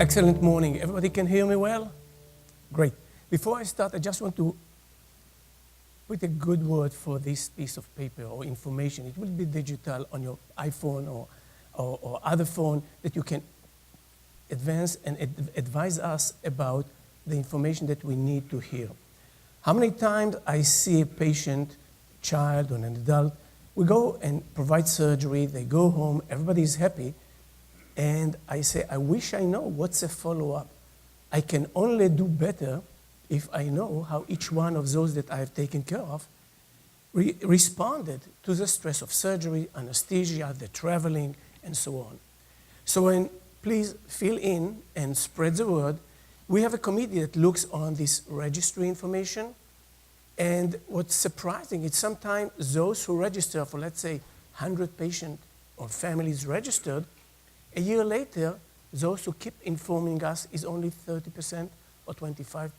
Excellent morning. Everybody can hear me well? Great. Before I start, I just want to put a good word for this piece of paper or information. It will be digital on your iPhone or other phone that you can advance and advise us about the information that we need to hear. How many times I see a patient, child or an adult, we go and provide surgery, they go home, everybody is happy, and I say, I wish I know what's a follow-up. I can only do better if I know how each one of those that I have taken care of responded to the stress of surgery, anesthesia, the traveling, and so on. So please fill in and spread the word. We have a committee that looks on this registry information. And what's surprising is sometimes those who register for, let's say, 100 patients or families registered, a year later, those who keep informing us is only 30% or 25%.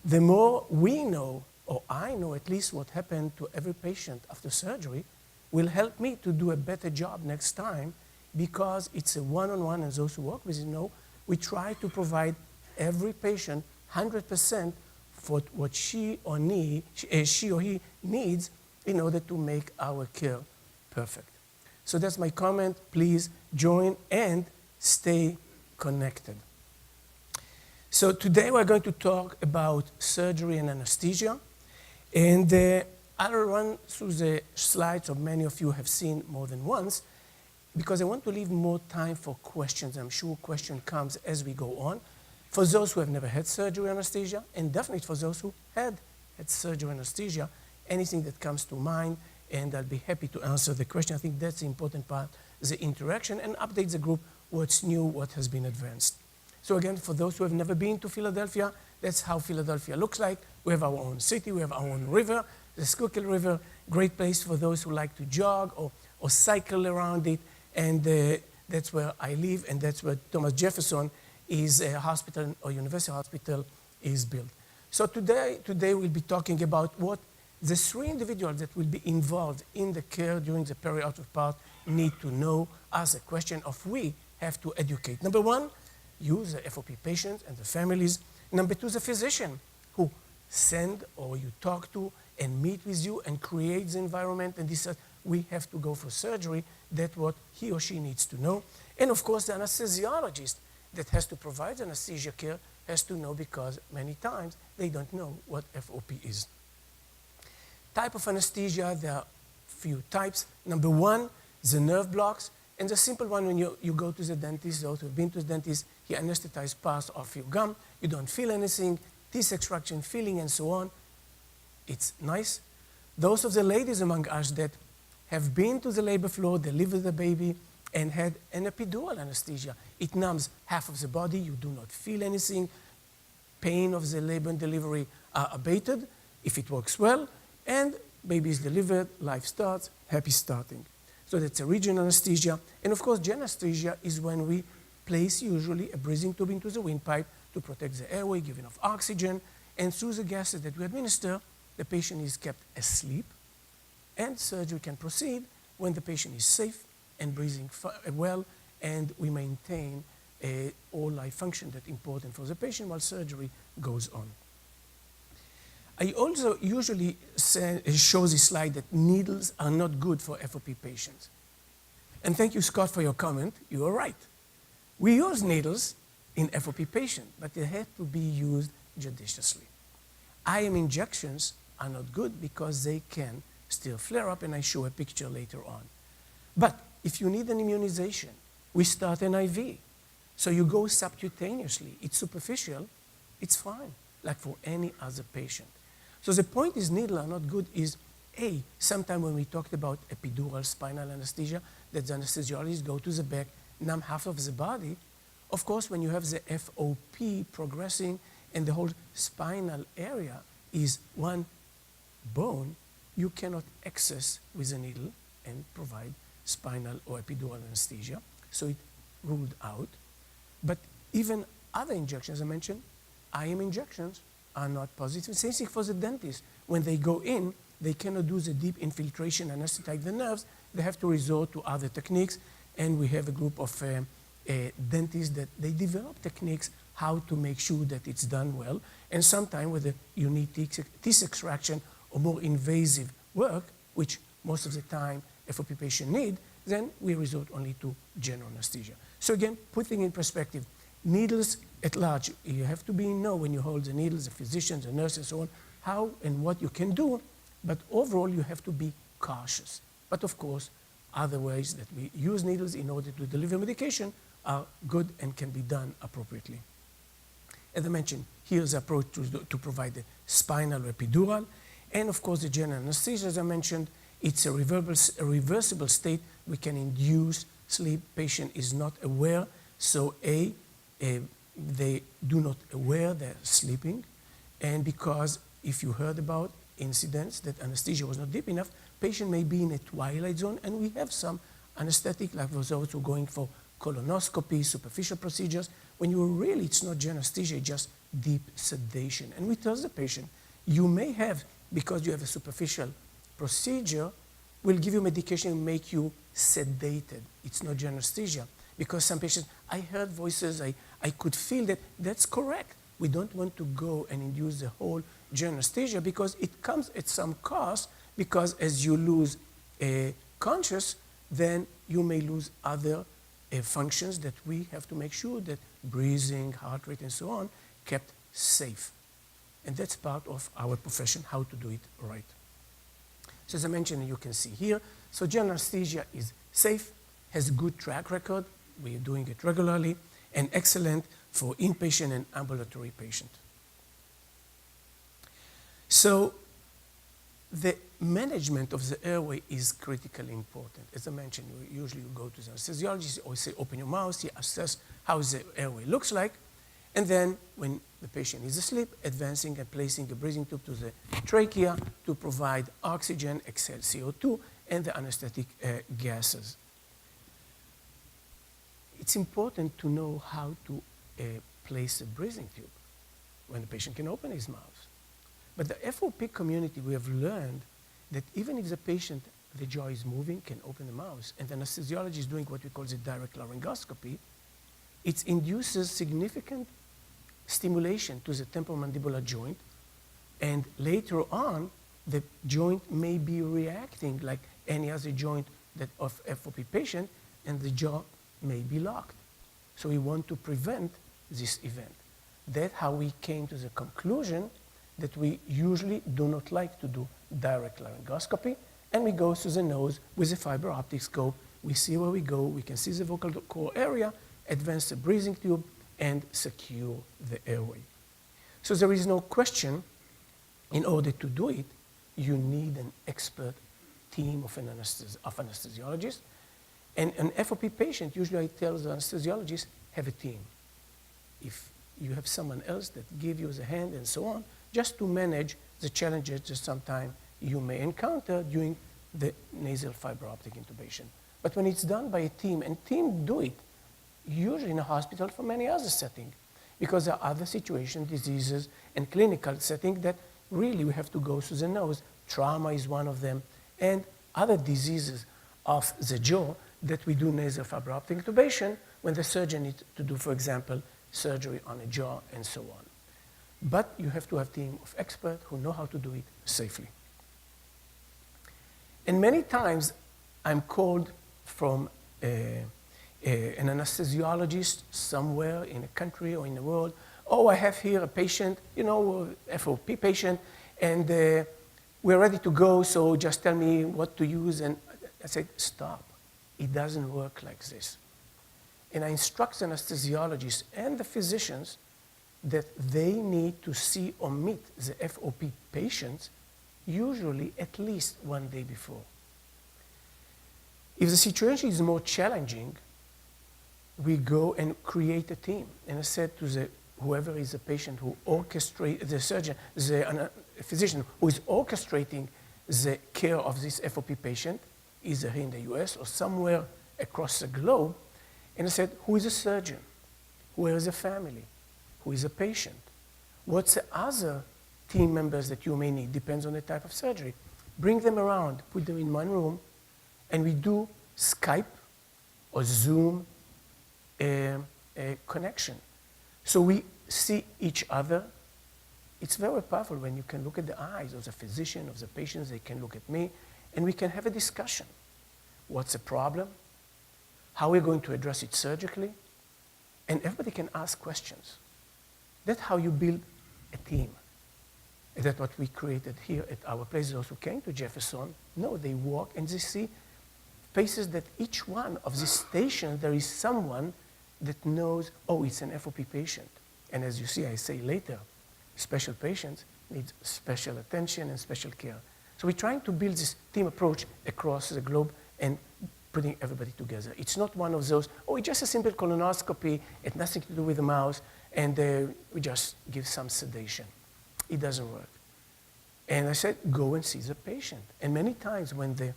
The more we know, or I know at least what happened to every patient after surgery, will help me to do a better job next time because it's a one-on-one, and those who work with you know, we try to provide every patient 100% for what she or he needs in order to make our care perfect. So that's my comment. Please join and stay connected. So today we're going to talk about surgery and anesthesia. And I'll run through the slides that many of you have seen more than once because I want to leave more time for questions. I'm sure question comes as we go on. For those who have never had surgery anesthesia, and definitely for those who had surgery anesthesia, anything that comes to mind, and I'll be happy to answer the question. I think that's the important part, the interaction, and update the group what's new, what has been advanced. So again, for those who have never been to Philadelphia, that's how Philadelphia looks like. We have our own city, we have our own river, the Schuylkill River, great place for those who like to jog or cycle around it, and that's where I live, and that's where Thomas Jefferson is a hospital or university hospital is built. So today we'll be talking about what the three individuals that will be involved in the care during the perioperative part need to know as a question of we have to educate. Number one, you, the FOP patients and the families. Number two, the physician who send or you talk to and meet with you and create the environment and decide we have to go for surgery. That's what he or she needs to know. And of course, the anesthesiologist that has to provide anesthesia care has to know because many times they don't know what FOP is. Type of anesthesia, there are few types. Number one, the nerve blocks. And the simple one, when you go to the dentist, those who have been to the dentist, he anesthetizes parts of your gum. You don't feel anything, teeth extraction, feeling, and so on. It's nice. Those of the ladies among us that have been to the labor floor, delivered the baby, and had an epidural anesthesia. It numbs half of the body. You do not feel anything. Pain of the labor and delivery are abated if it works well. And baby is delivered, life starts, happy starting. So that's a regional anesthesia. And of course, general anesthesia is when we place usually a breathing tube into the windpipe to protect the airway, give enough oxygen. And through the gases that we administer, the patient is kept asleep. And surgery can proceed when the patient is safe and breathing well, and we maintain all life function that's important for the patient while surgery goes on. I also usually show this slide that needles are not good for FOP patients. And thank you, Scott, for your comment. You are right. We use needles in FOP patients, but they have to be used judiciously. IM injections are not good because they can still flare up, and I show a picture later on. But if you need an immunization, we start an IV. So you go subcutaneously. It's superficial. It's fine, like for any other patient. So the point is needles are not good is, A, sometime when we talked about epidural spinal anesthesia, that the anesthesiologists go to the back, numb half of the body. Of course, when you have the FOP progressing and the whole spinal area is one bone, you cannot access with a needle and provide spinal or epidural anesthesia. So it ruled out. But even other injections, as I mentioned, IM injections are not positive. Same thing for the dentist. When they go in, they cannot do the deep infiltration, anesthetize the nerves. They have to resort to other techniques. And we have a group of dentists that they develop techniques how to make sure that it's done well. And sometimes with you need teeth extraction or more invasive work, which most of the time FOP patient need, then we resort only to general anesthesia. So again, putting in perspective, needles at large, you have to be know when you hold the needles, the physicians, the nurses, and so on, how and what you can do, but overall you have to be cautious. But of course, other ways that we use needles in order to deliver medication are good and can be done appropriately. As I mentioned, here's the approach to provide the spinal epidural, and of course the general anesthesia, as I mentioned, it's a reversible state. We can induce sleep. Patient is not aware, so they do not aware they're sleeping, and because if you heard about incidents that anesthesia was not deep enough, patient may be in a twilight zone, and we have some anesthetic, like for those who are going for colonoscopy, superficial procedures, when you really, it's not general anesthesia, it's just deep sedation. And we tell the patient, you may have, because you have a superficial procedure, we'll give you medication and make you sedated. It's not general anesthesia. Because some patients, I heard voices, I could feel that. That's correct. We don't want to go and induce the whole general anesthesia because it comes at some cost, because as you lose conscious, then you may lose other functions that we have to make sure that breathing, heart rate, and so on, kept safe. And that's part of our profession, how to do it right. So as I mentioned, you can see here, so general anesthesia is safe, has a good track record, we're doing it regularly, and excellent for inpatient and ambulatory patient. So the management of the airway is critically important. As I mentioned, usually you go to the anesthesiologist or say, open your mouth, he assess how the airway looks like, and then when the patient is asleep, advancing and placing a breathing tube to the trachea to provide oxygen, exhale CO2, and the anesthetic gases. It's important to know how to place a breathing tube when the patient can open his mouth. But the FOP community, we have learned that even if the patient, the jaw is moving, can open the mouth, and the anesthesiologist is doing what we call the direct laryngoscopy, it induces significant stimulation to the temporomandibular joint, and later on, the joint may be reacting like any other joint that of FOP patient, and the jaw may be locked. So we want to prevent this event. That's how we came to the conclusion that we usually do not like to do direct laryngoscopy, and we go through the nose with a fiber optic scope. We see where we go, we can see the vocal cord area, advance the breathing tube, and secure the airway. So there is no question, in order to do it, you need an expert team of anesthesiologists. And an FOP patient, usually I tell the anesthesiologist, have a team. If you have someone else that give you the hand and so on, just to manage the challenges that sometimes you may encounter during the nasal fiber optic intubation. But when it's done by a team, and team do it, usually in a hospital for many other settings, because there are other situations, diseases, and clinical settings that really we have to go through the nose. Trauma is one of them, and other diseases of the jaw that we do nasal fiber optic intubation when the surgeon needs to do, for example, surgery on a jaw and so on. But you have to have a team of experts who know how to do it safely. And many times I'm called from an anesthesiologist somewhere in a country or in the world. Oh, I have here a patient, you know, FOP patient, and we're ready to go, so just tell me what to use. And I said, stop. It doesn't work like this. And I instruct the anesthesiologists and the physicians that they need to see or meet the FOP patients usually at least one day before. If the situation is more challenging, we go and create a team. And I said to whoever is the patient who orchestrates, the surgeon, the physician who is orchestrating the care of this FOP patient, either here in the US or somewhere across the globe, and I said, who is a surgeon? Where is the family? Who is a patient? What's the other team members that you may need? Depends on the type of surgery. Bring them around, put them in one room, and we do Skype or Zoom a connection. So we see each other. It's very powerful when you can look at the eyes of the physician, of the patients, they can look at me, and we can have a discussion. What's the problem? How we're going to address it surgically? And everybody can ask questions. That's how you build a team. And that's what we created here at our place. Those who came to Jefferson, no, they walk and they see faces that each one of these stations, there is someone that knows, oh, it's an FOP patient. And as you see, I say later, special patients need special attention and special care. So we're trying to build this team approach across the globe and putting everybody together. It's not one of those, oh, it's just a simple colonoscopy, it has nothing to do with the mouse, and we just give some sedation. It doesn't work. And I said, go and see the patient. And many times when the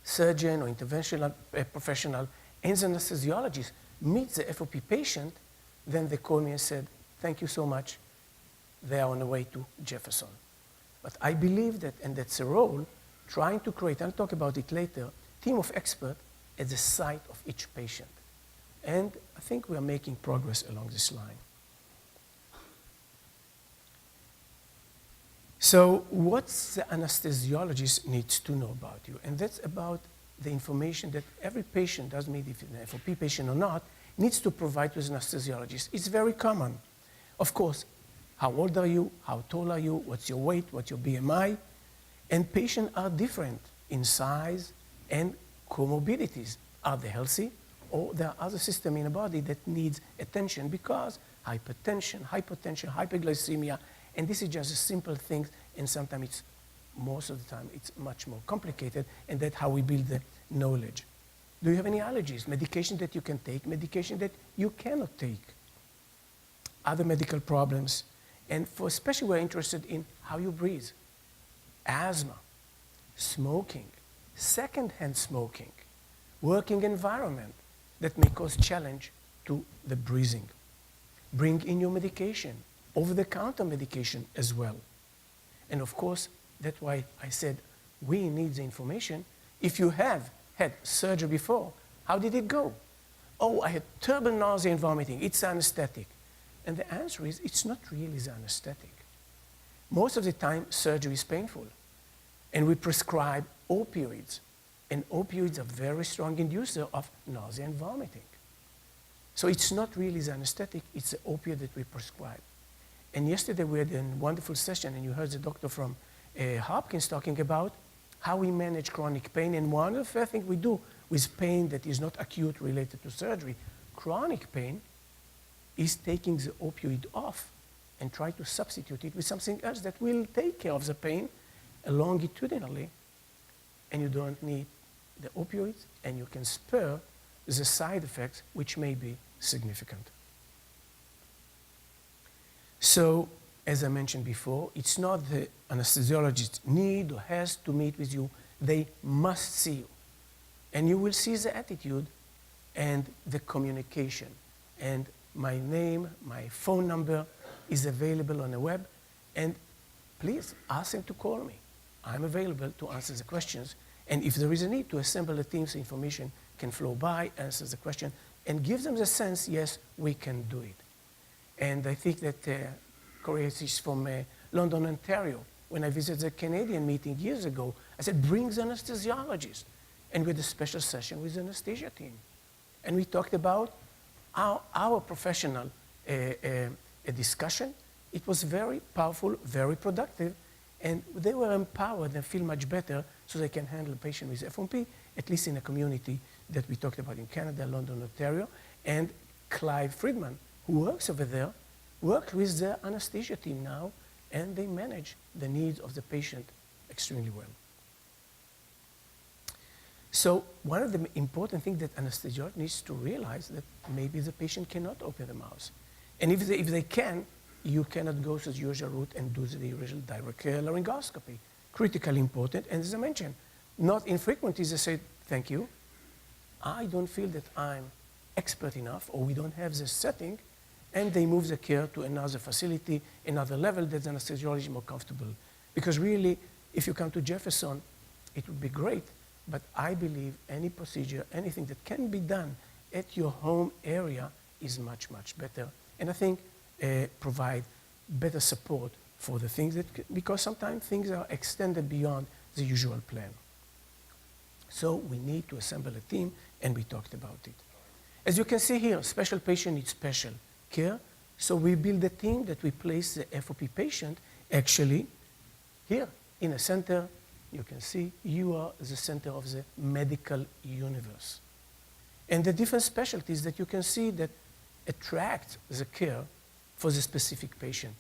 surgeon or interventional professional and the anesthesiologist meet the FOP patient, then they call me and said, thank you so much. They are on the way to Jefferson. But I believe that, and that's a role, trying to create, I'll talk about it later, team of experts at the site of each patient. And I think we are making progress along this line. So what the anesthesiologist needs to know about you? And that's about the information that every patient, doesn't matter if it's an FOP patient or not, needs to provide to an anesthesiologist. It's very common. Of course, how old are you? How tall are you? What's your weight? What's your BMI? And patients are different in size and comorbidities. Are they healthy? Or there are other systems in the body that needs attention because hypertension, hyperglycemia, and this is just a simple thing, and sometimes it's, most of the time, it's much more complicated, and that's how we build the knowledge. Do you have any allergies? Medication that you can take, medication that you cannot take. Other medical problems, and for especially we're interested in how you breathe. Asthma, smoking, secondhand smoking, working environment that may cause challenge to the breathing. Bring in your medication, over-the-counter medication as well. And of course, that's why I said we need the information. If you have had surgery before, how did it go? Oh, I had terrible nausea and vomiting. It's anesthetic. And the answer is, it's not really the anesthetic. Most of the time, surgery is painful. And we prescribe opioids. And opioids are very strong inducer of nausea and vomiting. So it's not really the anesthetic, it's the opioid that we prescribe. And yesterday we had a wonderful session, and you heard the doctor from Hopkins talking about how we manage chronic pain. And one of the things we do with pain that is not acute related to surgery, chronic pain, is taking the opioid off and try to substitute it with something else that will take care of the pain longitudinally. And you don't need the opioids, and you can spare the side effects, which may be significant. So, as I mentioned before, it's not the anesthesiologist need or has to meet with you. They must see you. And you will see the attitude and the communication. And my name, my phone number is available on the web. And please ask them to call me. I'm available to answer the questions. And if there is a need to assemble a team so information can flow by, answer the question, and give them the sense, yes, we can do it. And I think that Corey is from London, Ontario. When I visited the Canadian meeting years ago, I said, bring the anesthesiologist. And we had a special session with the anesthesia team. And we talked about our professional discussion. It was very powerful, very productive, and they were empowered and feel much better so they can handle a patient with FOP, at least in a community that we talked about in Canada, London, Ontario. And Clive Friedman, who works over there, worked with the anesthesia team now, and they manage the needs of the patient extremely well. So one of the important things that anesthesiologist needs to realize that maybe the patient cannot open the mouth. And if they can, you cannot go through the usual route and do the usual direct laryngoscopy. Critically important, and as I mentioned, not infrequent is they say, thank you, I don't feel that I'm expert enough, or we don't have the setting, and they move the care to another facility, another level that the anesthesiologist is more comfortable. Because really, if you come to Jefferson, it would be great, but I believe any procedure, anything that can be done at your home area is much, much better. And I think provide better support for the things because sometimes things are extended beyond the usual plan. So we need to assemble a team, and we talked about it. As you can see here, special patient needs special care. So we build a team that we place the FOP patient actually here in a center. You can see you are the center of the medical universe. And the different specialties that you can see that attract the care for the specific patient.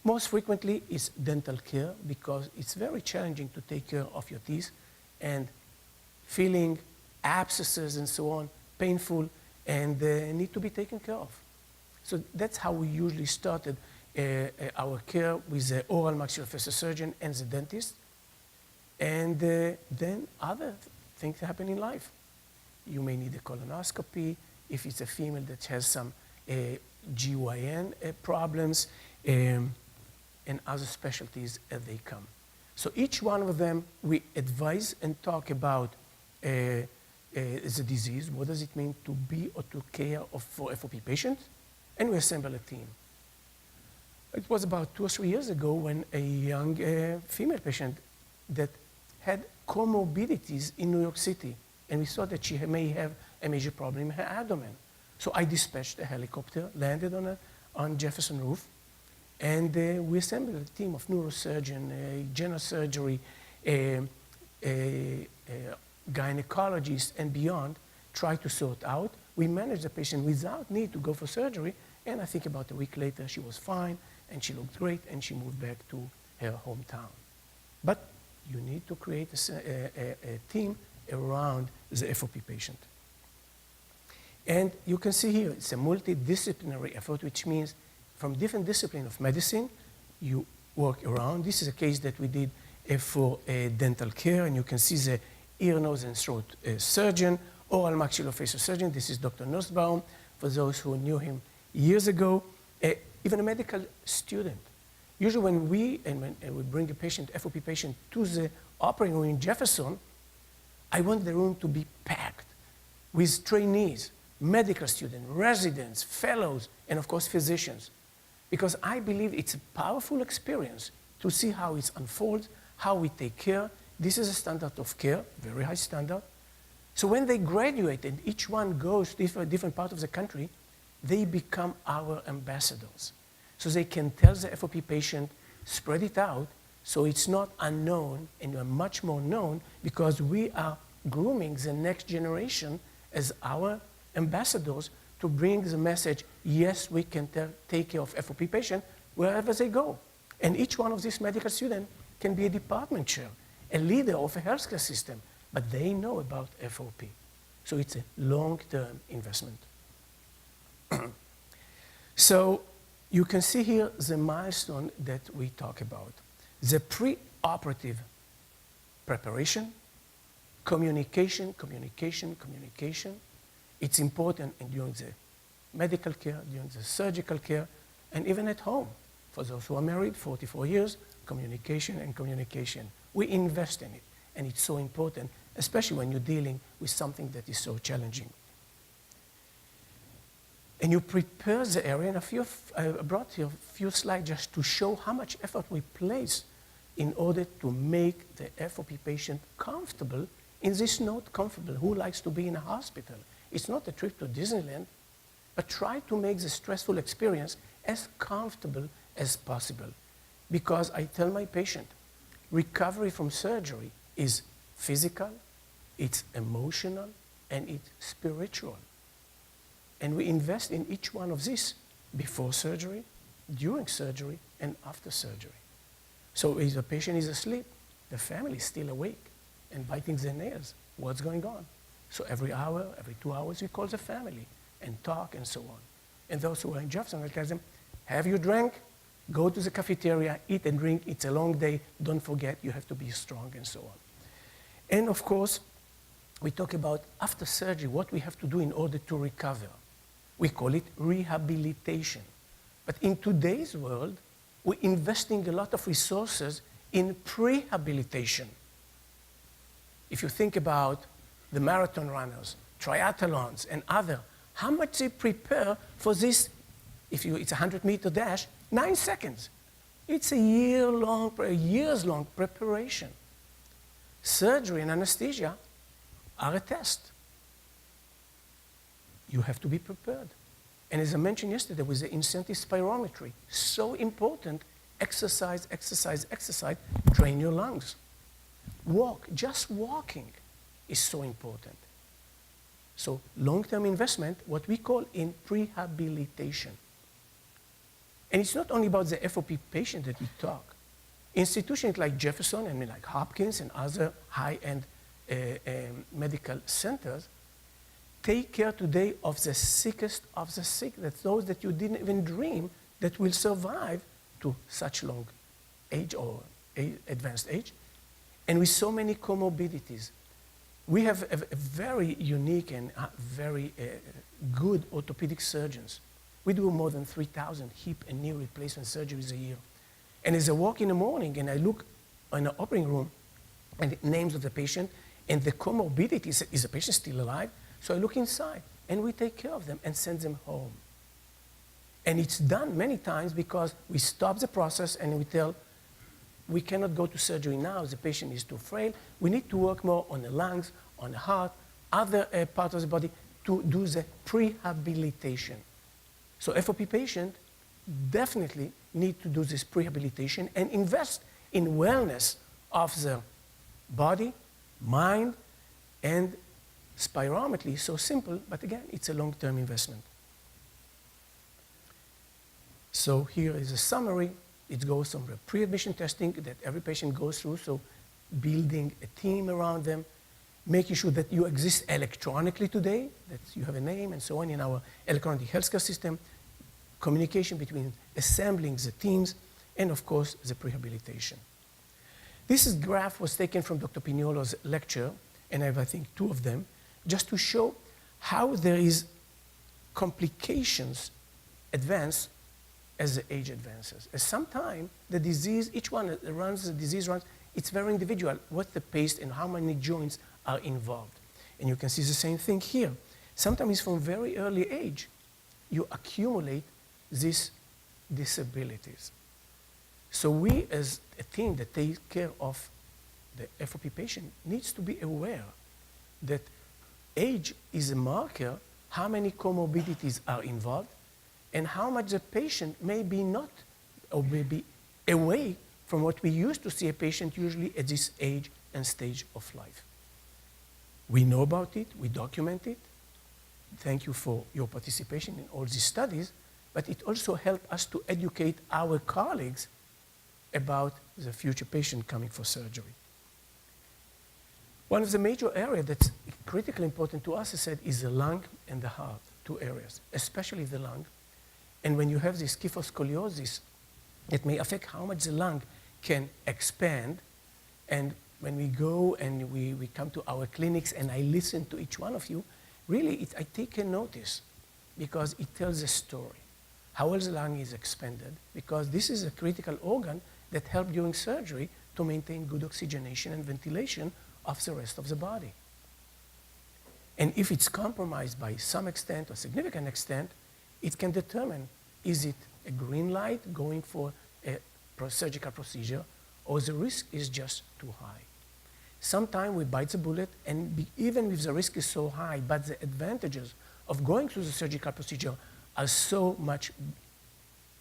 Most frequently is dental care because it's very challenging to take care of your teeth and feeling abscesses and so on, painful, and need to be taken care of. So that's how we usually started our care with the oral maxillofacial surgeon and the dentist. And then other things happen in life. You may need a colonoscopy if it's a female that has some GYN problems and other specialties as they come. So each one of them, we advise and talk about the disease. What does it mean to be or to care for FOP patients? And we assemble a team. It was about 2 or 3 years ago when a young female patient that had comorbidities in New York City, and we saw that she may have a major problem in her abdomen. So I dispatched a helicopter, landed on Jefferson Roof, and we assembled a team of neurosurgeon, general surgery, gynecologists, and beyond, tried to sort out. We managed the patient without need to go for surgery, and I think about a week later she was fine, and she looked great, and she moved back to her hometown. But you need to create a team around the FOP patient. And you can see here, it's a multidisciplinary effort, which means from different disciplines of medicine, you work around. This is a case that we did for dental care, and you can see the ear, nose, and throat surgeon, oral maxillofacial surgeon. This is Dr. Nussbaum, for those who knew him years ago, even a medical student. Usually when we bring a patient, FOP patient, to the operating room in Jefferson, I want the room to be packed with trainees, medical students, residents, fellows, and of course physicians. Because I believe it's a powerful experience to see how it unfolds, how we take care. This is a standard of care, very high standard. So when they graduate and each one goes to a different part of the country, they become our ambassadors. So they can tell the FOP patient, spread it out, so it's not unknown and you're much more known because we are grooming the next generation as our ambassadors to bring the message, yes, we can take care of FOP patient wherever they go. And each one of these medical students can be a department chair, a leader of a healthcare system, but they know about FOP. So it's a long-term investment. So you can see here the milestone that we talk about. The pre-operative preparation, communication, communication, communication. It's important during the medical care, during the surgical care, and even at home. For those who are married, 44 years, communication and communication. We invest in it, and it's so important, especially when you're dealing with something that is so challenging. And you prepare the area, and I brought here a few slides just to show how much effort we place in order to make the FOP patient comfortable in this not comfortable. Who likes to be in a hospital? It's not a trip to Disneyland, but try to make the stressful experience as comfortable as possible. Because I tell my patient, recovery from surgery is physical, it's emotional, and it's spiritual. And we invest in each one of these before surgery, during surgery, and after surgery. So if the patient is asleep, the family is still awake and biting their nails. What's going on? So every hour, every 2 hours, we call the family and talk and so on. And those who are in Jefferson, I tell them, have you drank? Go to the cafeteria, eat and drink. It's a long day. Don't forget, you have to be strong and so on. And of course, we talk about after surgery, what we have to do in order to recover. We call it rehabilitation. But in today's world, we're investing a lot of resources in prehabilitation. If you think about the marathon runners, triathlons, and other how much they prepare for this, it's a 100-meter dash, 9 seconds. It's a years-long preparation. Surgery and anesthesia are a test. You have to be prepared. And as I mentioned yesterday with the incentive spirometry, so important, exercise, exercise, exercise, train your lungs. Walk, just walking is so important. So long-term investment, what we call in prehabilitation. And it's not only about the FOP patient that we talk. Institutions like Jefferson and like Hopkins and other high-end medical centers take care today of the sickest of the sick, that's those that you didn't even dream that will survive to such long age or advanced age, and with so many comorbidities. We have a very unique and very good orthopedic surgeons. We do more than 3,000 hip and knee replacement surgeries a year. And as I walk in the morning and I look in the operating room and the names of the patient and the comorbidities, is the patient still alive? So I look inside and we take care of them and send them home. And it's done many times because we stop the process and we tell, we cannot go to surgery now, the patient is too frail. We need to work more on the lungs, on the heart, other parts of the body to do the prehabilitation. So FOP patient definitely need to do this prehabilitation and invest in wellness of the body, mind, and spirometry. So simple, but again, it's a long-term investment. So here is a summary. It goes from the pre-admission testing that every patient goes through, so building a team around them, making sure that you exist electronically today, that you have a name and so on in our electronic healthcare system, communication between assembling the teams, and of course, the prehabilitation. This graph was taken from Dr. Pignolo's lecture, and I have, I think, 2 of them, just to show how there is complications advance as the age advances. As sometimes the disease, each one that runs, the disease runs, it's very individual, what the pace and how many joints are involved. And you can see the same thing here. Sometimes from very early age, you accumulate these disabilities. So we as a team that takes care of the FOP patient needs to be aware that age is a marker, how many comorbidities are involved, and how much the patient may be not, or may be away from what we used to see a patient usually at this age and stage of life. We know about it, we document it. Thank you for your participation in all these studies, but it also helped us to educate our colleagues about the future patient coming for surgery. One of the major areas that's critically important to us, I said, is the lung and the heart, 2 areas, especially the lung. And when you have this kyphoscoliosis, it may affect how much the lung can expand. And when we go and we come to our clinics and I listen to each one of you, really, I take a notice because it tells a story. How well the lung is expanded, because this is a critical organ that helps during surgery to maintain good oxygenation and ventilation of the rest of the body. And if it's compromised by some extent or significant extent, it can determine, is it a green light going for a surgical procedure, or the risk is just too high. Sometimes we bite the bullet, and even if the risk is so high, but the advantages of going through the surgical procedure are so much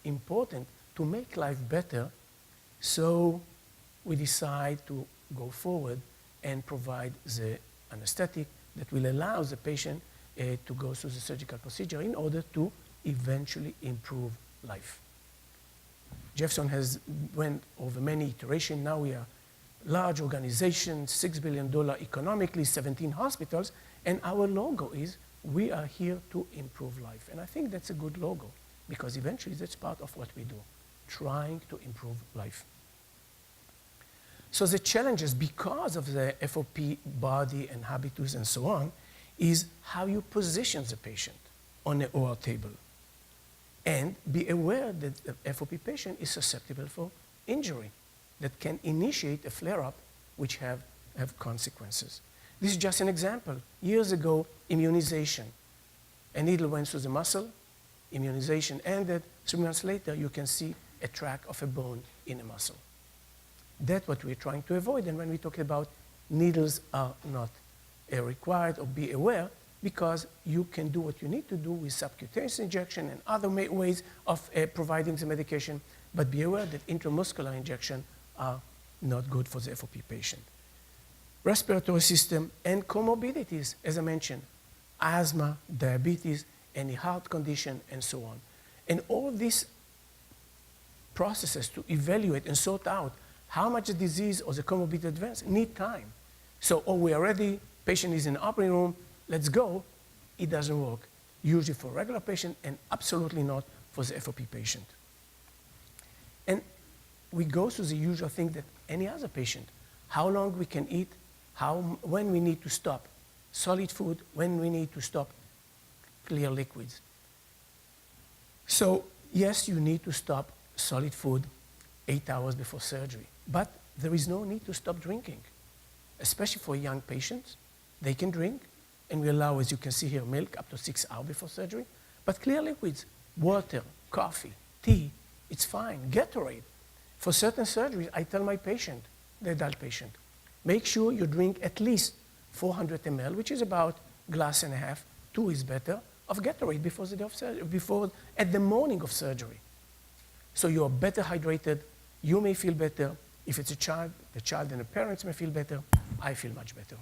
important to make life better, so we decide to go forward and provide the anesthetic that will allow the patient to go through the surgical procedure in order to eventually improve life. Jefferson has went over many iterations. Now we are a large organization, $6 billion economically, 17 hospitals, and our logo is, we are here to improve life. And I think that's a good logo, because eventually that's part of what we do, trying to improve life. So the challenges, because of the FOP body and habitus and so on, is how you position the patient on the OR table. And be aware that the FOP patient is susceptible for injury that can initiate a flare-up which have consequences. This is just an example. Years ago, immunization. A needle went through the muscle, immunization ended. 3 months later, you can see a track of a bone in a muscle. That's what we're trying to avoid. And when we talk about needles are not required, or be aware, because you can do what you need to do with subcutaneous injection and other ways of providing the medication, but be aware that intramuscular injection are not good for the FOP patient. Respiratory system and comorbidities, as I mentioned, asthma, diabetes, any heart condition, and so on. And all these processes to evaluate and sort out how much the disease or the comorbidity advance need time. So, oh, we are ready, patient is in the operating room, let's go. It doesn't work, usually for a regular patient and absolutely not for the FOP patient. And we go through the usual thing that any other patient, how long we can eat, when we need to stop solid food, when we need to stop clear liquids. So yes, you need to stop solid food 8 hours before surgery, but there is no need to stop drinking, especially for young patients. They can drink, and we allow, as you can see here, milk up to 6 hours before surgery, but clear liquids, water, coffee, tea, it's fine. Gatorade. For certain surgeries, I tell my patient, the adult patient, make sure you drink at least 400 ml, which is about a glass and a half, 2 is better, of Gatorade before the day of surgery, at the morning of surgery. So you are better hydrated, you may feel better. If it's a child, the child and the parents may feel better. I feel much better.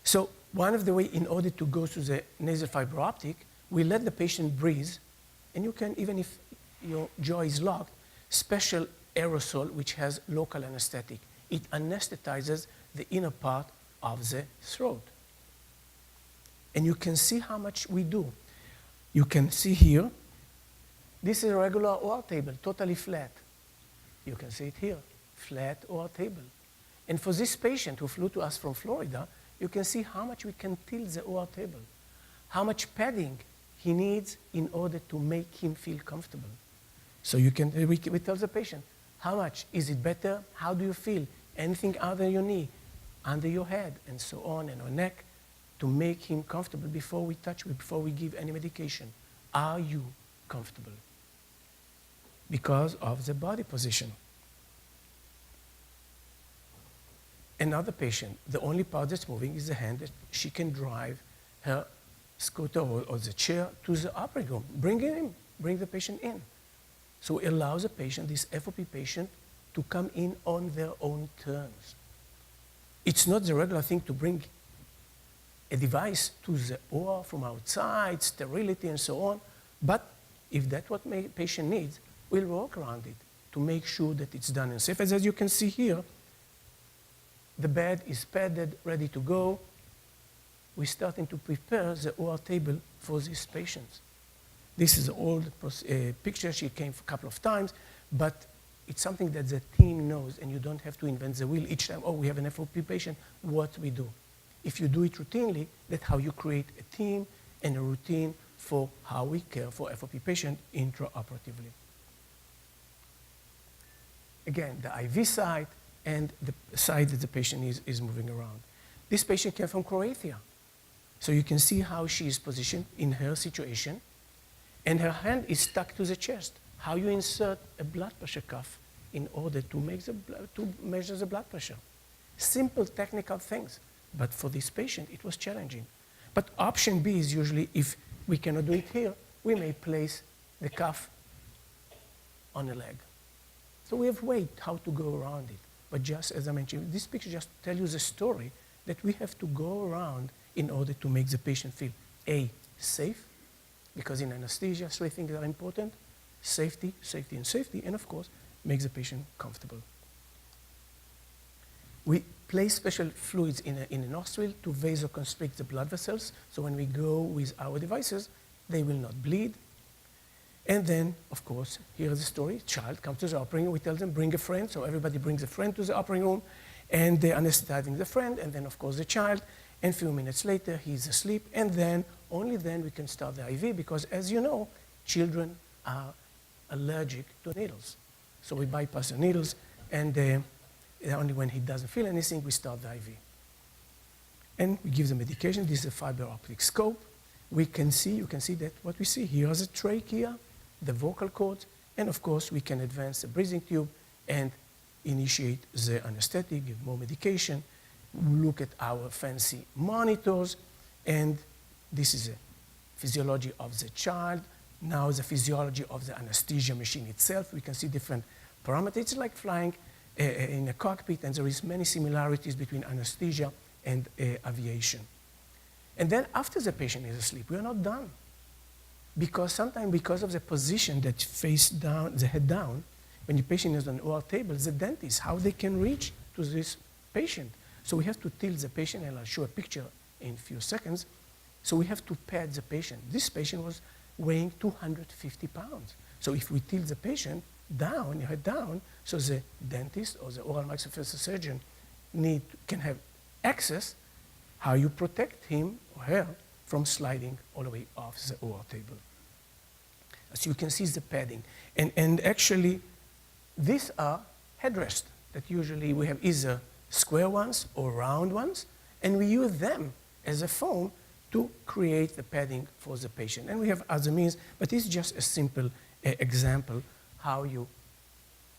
So one of the ways, in order to go through the nasal fiber optic, we let the patient breathe, and you can, even if your jaw is locked, special aerosol which has local anesthetic. It anesthetizes the inner part of the throat. And you can see how much we do. You can see here, this is a regular OR table, totally flat. You can see it here, flat OR table. And for this patient who flew to us from Florida, you can see how much we can tilt the OR table, how much padding he needs in order to make him feel comfortable. So we tell the patient, how much? Is it better? How do you feel? Anything under your knee, under your head, and so on, and our neck, to make him comfortable before we give any medication. Are you comfortable? Because of the body position. Another patient, the only part that's moving is the hand that she can drive her scooter or the chair to the operating room. Bring the patient in. So it allows the patient, this FOP patient, to come in on their own terms. It's not the regular thing to bring a device to the OR from outside, sterility and so on, but if that's what patient needs, we'll work around it to make sure that it's done and safe. As you can see here, the bed is padded, ready to go. We're starting to prepare the OR table for these patients. This is an old picture. She came a couple of times, but it's something that the team knows, and you don't have to invent the wheel each time. Oh, we have an FOP patient, what we do? If you do it routinely, that's how you create a team and a routine for how we care for FOP patient intraoperatively. Again, the IV side and the side that the patient is moving around. This patient came from Croatia. So you can see how she is positioned in her situation, and her hand is stuck to the chest. How you insert a blood pressure cuff in order to measure the blood pressure. Simple technical things, but for this patient, it was challenging. But option B is usually, if we cannot do it here, we may place the cuff on a leg. So we have ways how to go around it. But just as I mentioned, this picture just tells you the story that we have to go around in order to make the patient feel, A, safe, because in anesthesia, 3 things are important: safety, safety, and safety, and of course, make the patient comfortable. We place special fluids in a nostril to vasoconstrict the blood vessels, so when we go with our devices, they will not bleed. And then, of course, here is the story. Child comes to the operating room. We tell them, bring a friend. So everybody brings a friend to the operating room, and they're anesthetizing the friend, and then, of course, the child. And a few minutes later, he's asleep, and then, only then we can start the IV, because as you know, children are allergic to needles. So we bypass the needles, and only when he doesn't feel anything, we start the IV. And we give the medication. This is a fiber optic scope. you can see that what we see here is a trachea, the vocal cords, and of course we can advance the breathing tube and initiate the anesthetic, give more medication, look at our fancy monitors, and this is a physiology of the child. Now the physiology of the anesthesia machine itself. We can see different parameters. It's like flying in a cockpit, and there is many similarities between anesthesia and aviation. And then after the patient is asleep, we are not done. Because sometimes because of the position that face down, the head down, when the patient is on the OR table, the dentist, how they can reach to this patient. So we have to tilt the patient, and I'll show a picture in a few seconds. So we have to pad the patient. This patient was weighing 250 pounds. So if we tilt the patient down, your head down, so the dentist or the oral maxillofacial surgeon can have access how you protect him or her from sliding all the way off the OR table. As you can see, the padding. And actually, these are headrests that usually we have either square ones or round ones, and we use them as a foam to create the padding for the patient. And we have other means, but it's just a simple example how you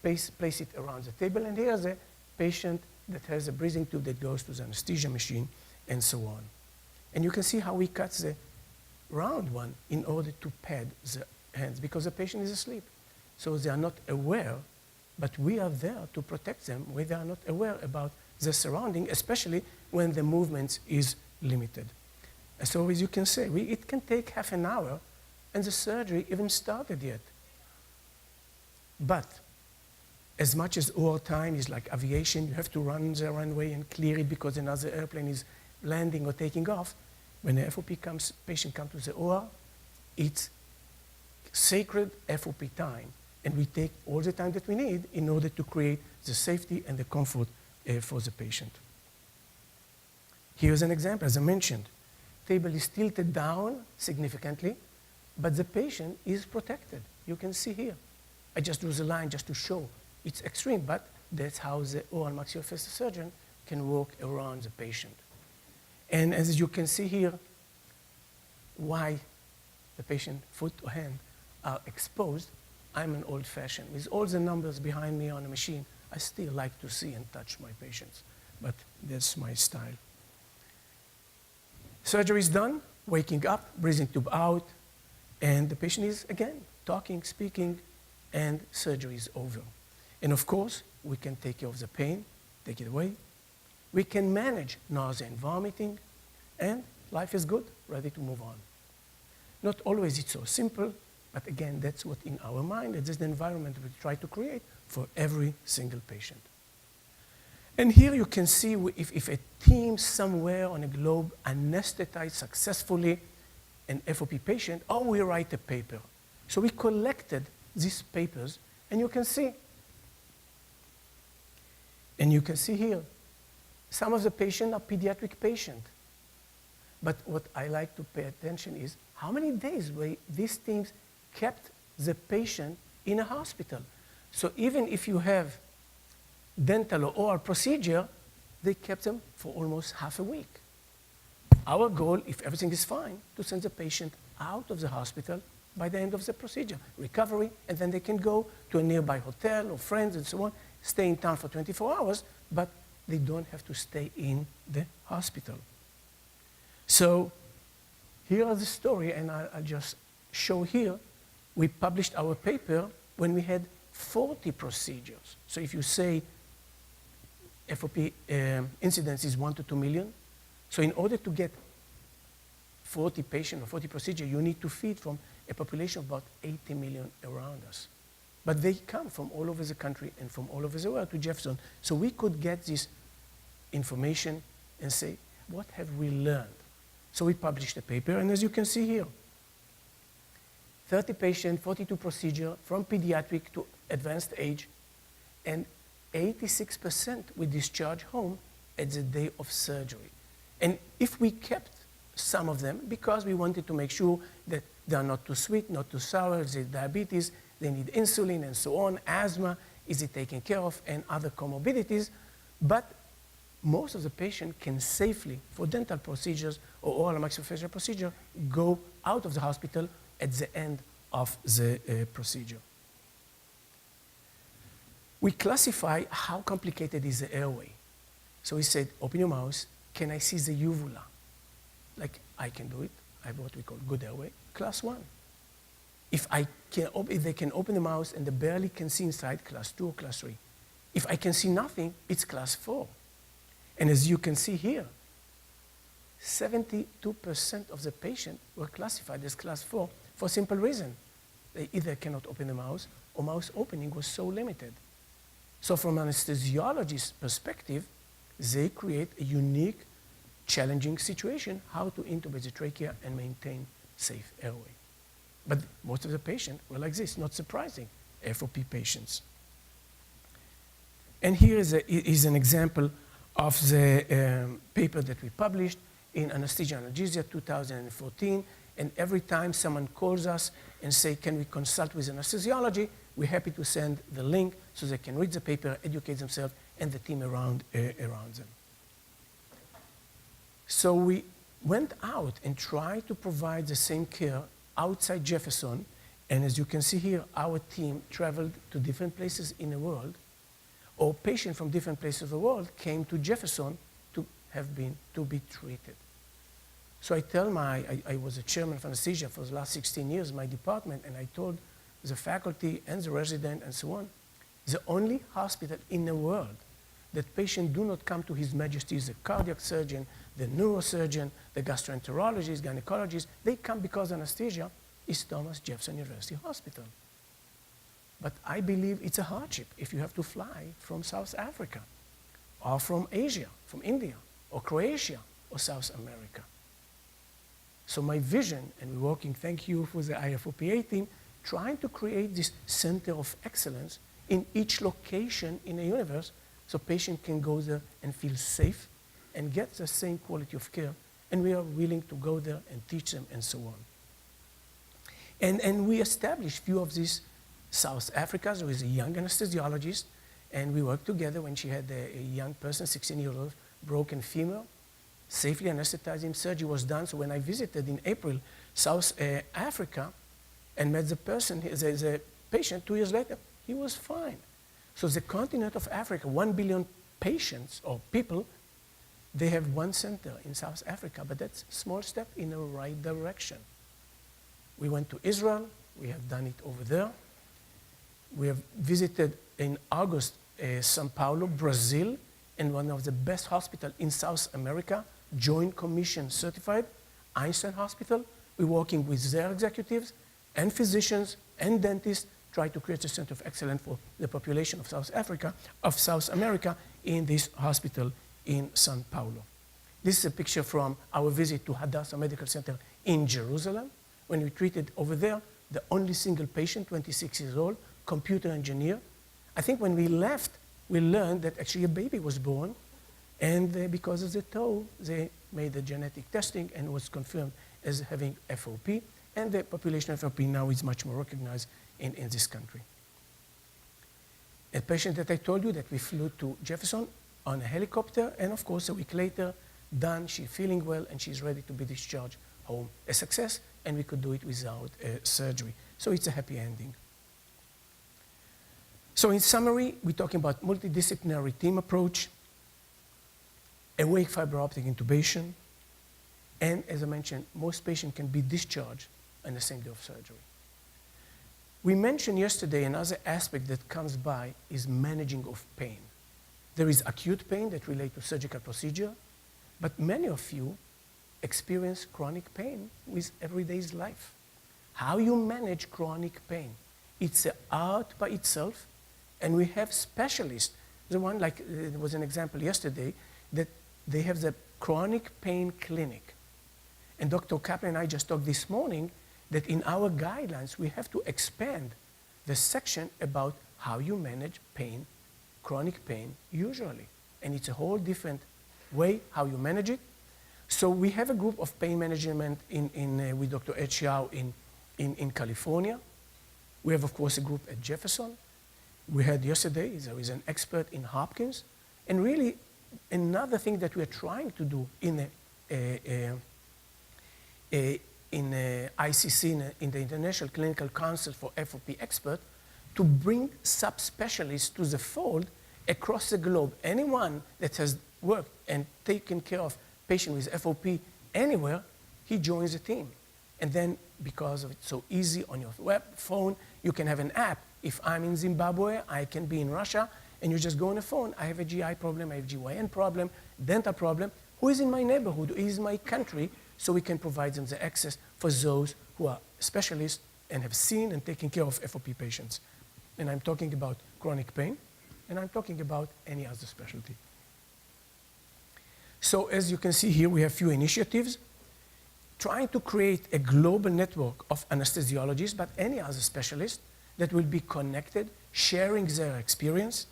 place it around the table. And here's a patient that has a breathing tube that goes to the anesthesia machine, and so on. And you can see how we cut the round one in order to pad the hands, because the patient is asleep. So they are not aware, but we are there to protect them when they are not aware about the surrounding, especially when the movement is limited. And so as you can see, it can take half an hour, and the surgery even started yet. But as much as OR time is like aviation, you have to run the runway and clear it because another airplane is landing or taking off. When the FOP patient comes to the OR, it's sacred FOP time, and we take all the time that we need in order to create the safety and the comfort for the patient. Here's an example, as I mentioned. Table is tilted down significantly, but the patient is protected. You can see here. I just drew the line just to show it's extreme, but that's how the oral maxillofacial surgeon can walk around the patient. And as you can see here, why the patient foot or hand are exposed, I'm an old-fashioned. With all the numbers behind me on the machine, I still like to see and touch my patients, but that's my style. Surgery is done, waking up, breathing tube out, and the patient is, again, talking, speaking, and surgery is over. And of course, we can take care of the pain, take it away. We can manage nausea and vomiting, and life is good, ready to move on. Not always it's so simple, but again, that's what in our mind, it's the environment we try to create for every single patient. And here you can see if a team somewhere on a globe anesthetized successfully an FOP patient, or we write a paper. So we collected these papers, and you can see. And you can see here, some of the patients are pediatric patients. But what I like to pay attention is how many days these teams kept the patient in a hospital. So even if you have dental or oral procedure, they kept them for almost half a week. Our goal, if everything is fine, to send the patient out of the hospital by the end of the procedure, recovery, and then they can go to a nearby hotel or friends and so on, stay in town for 24 hours, but they don't have to stay in the hospital. So here are the story, and I'll just show here. We published our paper when we had 40 procedures. So if you say FOP incidence is 1 to 2 million, so in order to get 40 patients or 40 procedures, you need to feed from a population of about 80 million around us. But they come from all over the country and from all over the world to Jefferson. So we could get this information and say, what have we learned? So we published a paper, and as you can see here, 30 patients, 42 procedures from pediatric to advanced age, and 86% we discharge home at the day of surgery. And if we kept some of them, because we wanted to make sure that they are not too sweet, not too sour, they have diabetes, they need insulin and so on, asthma, is it taken care of, and other comorbidities. But most of the patient can safely, for dental procedures or oral maxillofacial procedure, go out of the hospital at the end of the procedure. We classify how complicated is the airway. So we said, open your mouth, can I see the uvula? Like, I can do it. I have what we call good airway, class 1. If they can open the mouth and they barely can see inside, class 2 or class 3. If I can see nothing, it's class 4. And as you can see here, 72% of the patients were classified as class 4 for a simple reason. They either cannot open the mouth or mouth opening was so limited. So from an anesthesiologist's perspective, they create a unique, challenging situation how to intubate the trachea and maintain safe airway. But most of the patients were like this, not surprising, FOP patients. And here is an example of the paper that we published in Anesthesia and Analgesia 2014. And every time someone calls us and say, can we consult with anesthesiology, we're happy to send the link so they can read the paper, educate themselves, and the team around them. So we went out and tried to provide the same care outside Jefferson. And as you can see here, our team traveled to different places in the world, or patients from different places of the world came to Jefferson to be treated. So I was a chairman of anesthesia for the last 16 years in my department, and I told the faculty and the resident and so on, the only hospital in the world that patients do not come to His Majesty, the cardiac surgeon, the neurosurgeon, the gastroenterologist, gynecologist, they come because of anesthesia, is Thomas Jefferson University Hospital. But I believe it's a hardship if you have to fly from South Africa, or from Asia, from India, or Croatia, or South America. So my vision, and we're working, thank you for the IFOPA team, trying to create this center of excellence in each location in the universe so patients can go there and feel safe and get the same quality of care. And we are willing to go there and teach them and so on. And we established a few of these South Africa. There was a young anesthesiologist, and we worked together when she had a young person, 16-year-old, broken femur, safely anesthetized him. Surgery was done. So when I visited in April South Africa and met the person, the patient, 2 years later, he was fine. So the continent of Africa, 1 billion patients or people, they have one center in South Africa, but that's a small step in the right direction. We went to Israel. We have done it over there. We have visited in August São Paulo, Brazil, and one of the best hospitals in South America, Joint Commission certified, Einstein Hospital. We're working with their executives and physicians and dentists, try to create a center of excellence for the population of South America in this hospital in São Paulo. This is a picture from our visit to Hadassah Medical Center in Jerusalem. When we treated over there, the only single patient, 26 years old, computer engineer. I think when we left, we learned that actually a baby was born, and because of the toe, they made the genetic testing and was confirmed as having FOP, and the population of FOP now is much more recognized in this country. A patient that I told you that we flew to Jefferson on a helicopter, and of course a week later, done, she's feeling well, and she's ready to be discharged home. A success, and we could do it without surgery. So it's a happy ending. So in summary, we're talking about multidisciplinary team approach, awake fiber optic intubation, and as I mentioned, most patients can be discharged on the same day of surgery. We mentioned yesterday another aspect that comes by is managing of pain. There is acute pain that relates to surgical procedure, but many of you experience chronic pain with everyday's life. How you manage chronic pain? It's an art by itself, and we have specialists. The one, like there was an example yesterday, that they have the chronic pain clinic. And Dr. Kaplan and I just talked this morning that in our guidelines, we have to expand the section about how you manage pain, chronic pain, usually. And it's a whole different way how you manage it. So we have a group of pain management with Dr. Ed Xiao in California. We have, of course, a group at Jefferson. We had yesterday, there is an expert in Hopkins. And really, another thing that we're trying to do in ICC, in the International Clinical Council for FOP Expert, to bring subspecialists to the fold across the globe. Anyone that has worked and taken care of patients with FOP anywhere, he joins the team. And then, because of it's so easy on your web phone, you can have an app. If I'm in Zimbabwe, I can be in Russia, and you just go on the phone. I have a GI problem, I have GYN problem, dental problem. Who is in my neighborhood? Who is in my country? So we can provide them the access for those who are specialists and have seen and taken care of FOP patients. And I'm talking about chronic pain, and I'm talking about any other specialty. So as you can see here, we have few initiatives trying to create a global network of anesthesiologists, but any other specialists that will be connected, sharing their experience,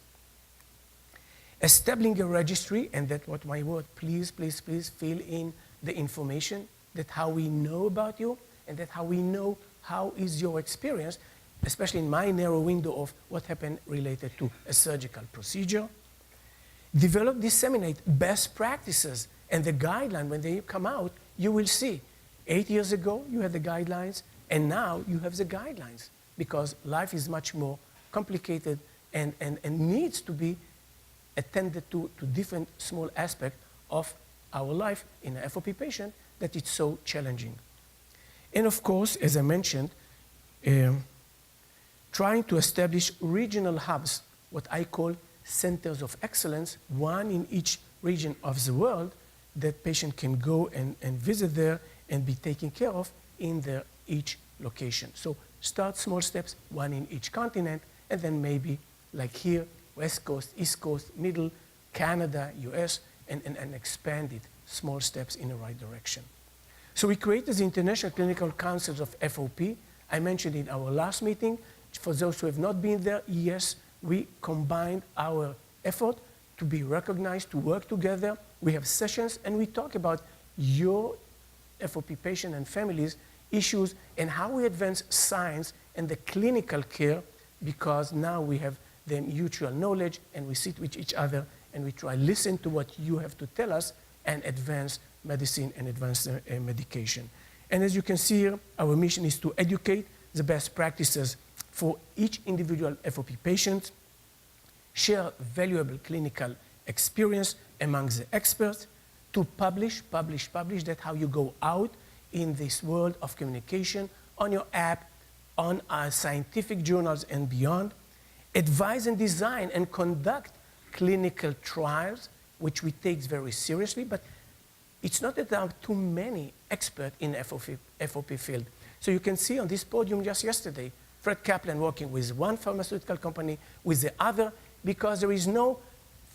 establishing a registry, and that's what my word, please, please, please fill in the information, that how we know about you, and that how we know how is your experience, especially in my narrow window of what happened related to a surgical procedure. Develop, disseminate best practices and the guideline. When they come out, you will see 8 years ago you had the guidelines, and now you have the guidelines, because life is much more complicated and needs to be attended to different small aspects of our life in an FOP patient that it's so challenging. And of course, as I mentioned, trying to establish regional hubs, what I call centers of excellence, one in each region of the world, that patient can go and visit there and be taken care of in their each location. So start small steps, one in each continent, and then maybe like here, West Coast, East Coast, Middle, Canada, US, and expand it, small steps in the right direction. So we created the International Clinical Councils of FOP. I mentioned in our last meeting, for those who have not been there, yes, we combined our effort to be recognized, to work together. We have sessions, and we talk about your FOP patient and families issues and how we advance science and the clinical care, because now we have the mutual knowledge, and we sit with each other and we try listen to what you have to tell us and advance medicine and advance medication. And as you can see here, our mission is to educate the best practices for each individual FOP patient, share valuable clinical experience among the experts, to publish, that how you go out in this world of communication, on your app, on our scientific journals and beyond, advise and design and conduct clinical trials, which we take very seriously, but it's not that there are too many experts in the FOP field. So you can see on this podium just yesterday, Fred Kaplan working with one pharmaceutical company, with the other, because there is no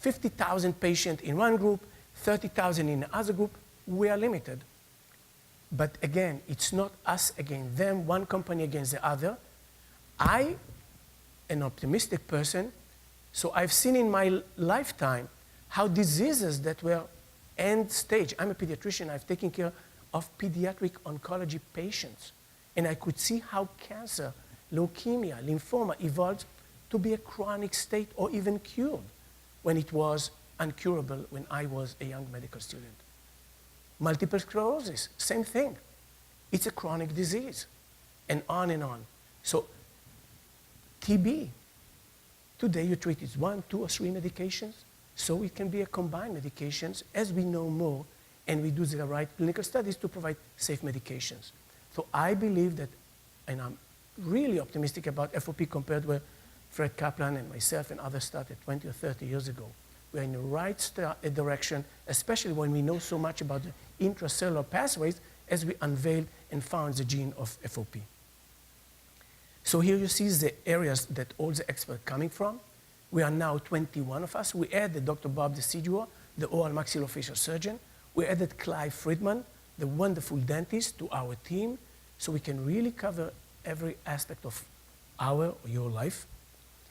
50,000 patients in one group, 30,000 in the other group. We are limited. But again, it's not us against them, one company against the other. I, an optimistic person, so I've seen in my lifetime how diseases that were end stage. I'm a pediatrician, I've taken care of pediatric oncology patients. And I could see how cancer, leukemia, lymphoma evolved to be a chronic state or even cured when it was uncurable when I was a young medical student. Multiple sclerosis, same thing. It's a chronic disease, and on and on. So TB, today you treat it 1, 2, or 3 medications, so it can be a combined medications as we know more and we do the right clinical studies to provide safe medications. So I believe that, and I'm really optimistic about FOP compared with Fred Kaplan and myself and others started 20 or 30 years ago. We're in the right direction, especially when we know so much about the intracellular pathways as we unveiled and found the gene of FOP. So here you see the areas that all the experts are coming from. We are now 21 of us. We added Dr. Bob DeCidua, the oral maxillofacial surgeon. We added Clive Friedman, the wonderful dentist, to our team, so we can really cover every aspect of our or your life.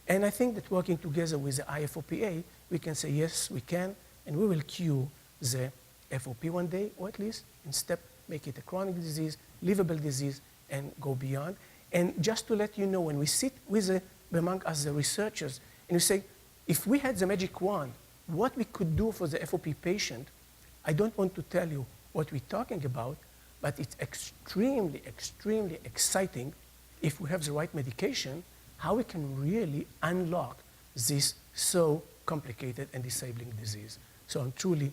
And I think that working together with the IFOPA, we can say, yes, we can, and we will cure the FOP one day, or at least in step, make it a chronic disease, livable disease, and go beyond. And just to let you know, when we sit with among us, the researchers, and we say, if we had the magic wand what we could do for the FOP patient, I don't want to tell you what we're talking about, but it's extremely, extremely exciting if we have the right medication, how we can really unlock this so complicated and disabling disease. So I'm truly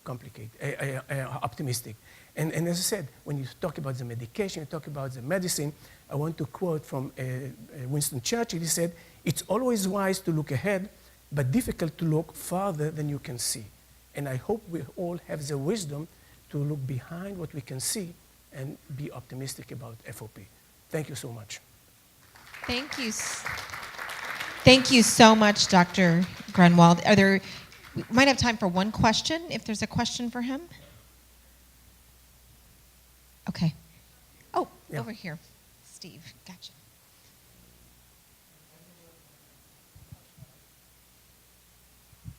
optimistic. And as I said, when you talk about the medication, you talk about the medicine, I want to quote from Winston Churchill. He said, "It's always wise to look ahead, but difficult to look farther than you can see." And I hope we all have the wisdom to look behind what we can see and be optimistic about FOP. Thank you so much. Thank you. Thank you so much, Dr. Grunwald. We might have time for one question, if there's a question for him. Okay. Oh, yeah. Over here. Steve, gotcha.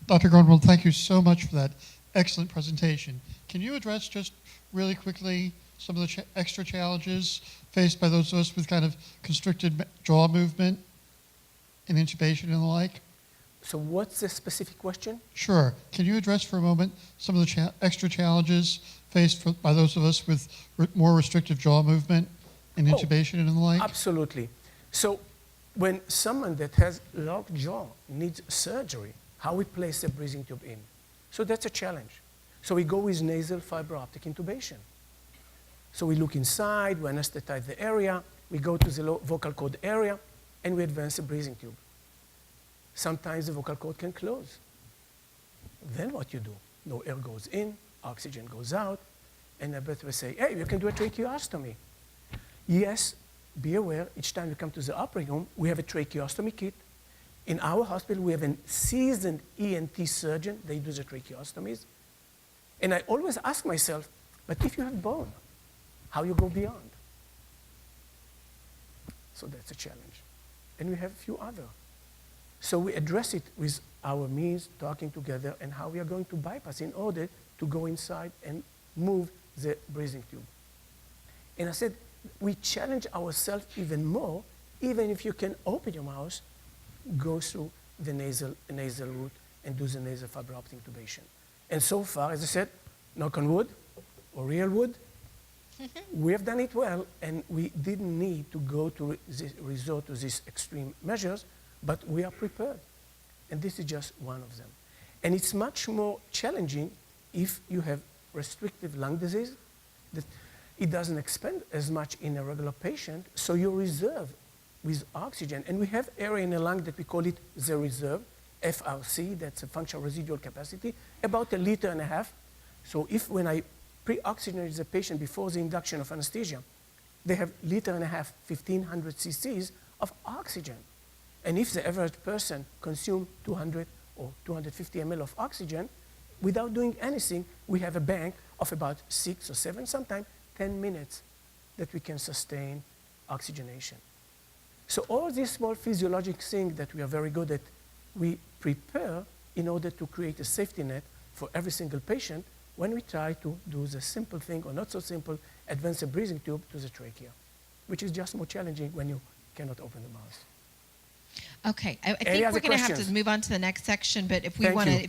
Dr. Grunwald, thank you so much for that excellent presentation. Can you address just really quickly some of the extra challenges faced by those of us with kind of constricted jaw movement and intubation and the like? So what's the specific question? Sure. Can you address for a moment some of the extra challenges faced by those of us with more restrictive jaw movement and intubation and the like? Absolutely. So when someone that has locked jaw needs surgery, how we place a breathing tube in. So that's a challenge. So we go with nasal fiber optic intubation. So we look inside, we anesthetize the area, we go to the vocal cord area, and we advance the breathing tube. Sometimes the vocal cord can close. Then what you do? No air goes in, oxygen goes out, and the breath will say, "Hey, you can do a tracheostomy." Yes, be aware, each time you come to the operating room, we have a tracheostomy kit. In our hospital, we have a seasoned ENT surgeon. They do the tracheostomies. And I always ask myself, but if you have bone, how you go beyond? So that's a challenge. And we have a few other. So we address it with our means, talking together, and how we are going to bypass in order to go inside and move the breathing tube. And I said, we challenge ourselves even more, even if you can open your mouth, go through the nasal route and do the nasal fiber optic intubation. And so far, as I said, knock on wood or real wood, we have done it well, and we didn't need to go to resort to these extreme measures, but we are prepared. And this is just one of them. And it's much more challenging if you have restrictive lung disease, that it doesn't expand as much in a regular patient, so you reserve with oxygen. And we have area in the lung that we call it the reserve, FRC, that's a functional residual capacity, about 1.5 liters. So if when I pre-oxygenate the patient before the induction of anesthesia, they have 1.5 liters, 1,500 cc's of oxygen. And if the average person consumes 200 or 250 ml of oxygen, without doing anything, we have a bank of about 6 or 7, sometimes 10 minutes that we can sustain oxygenation. So all these small physiologic things that we are very good at, we prepare in order to create a safety net for every single patient when we try to do the simple thing, or not so simple, advance a breathing tube to the trachea, which is just more challenging when you cannot open the mouth. Okay, I think we're going to have to move on to the next section, but if we want to,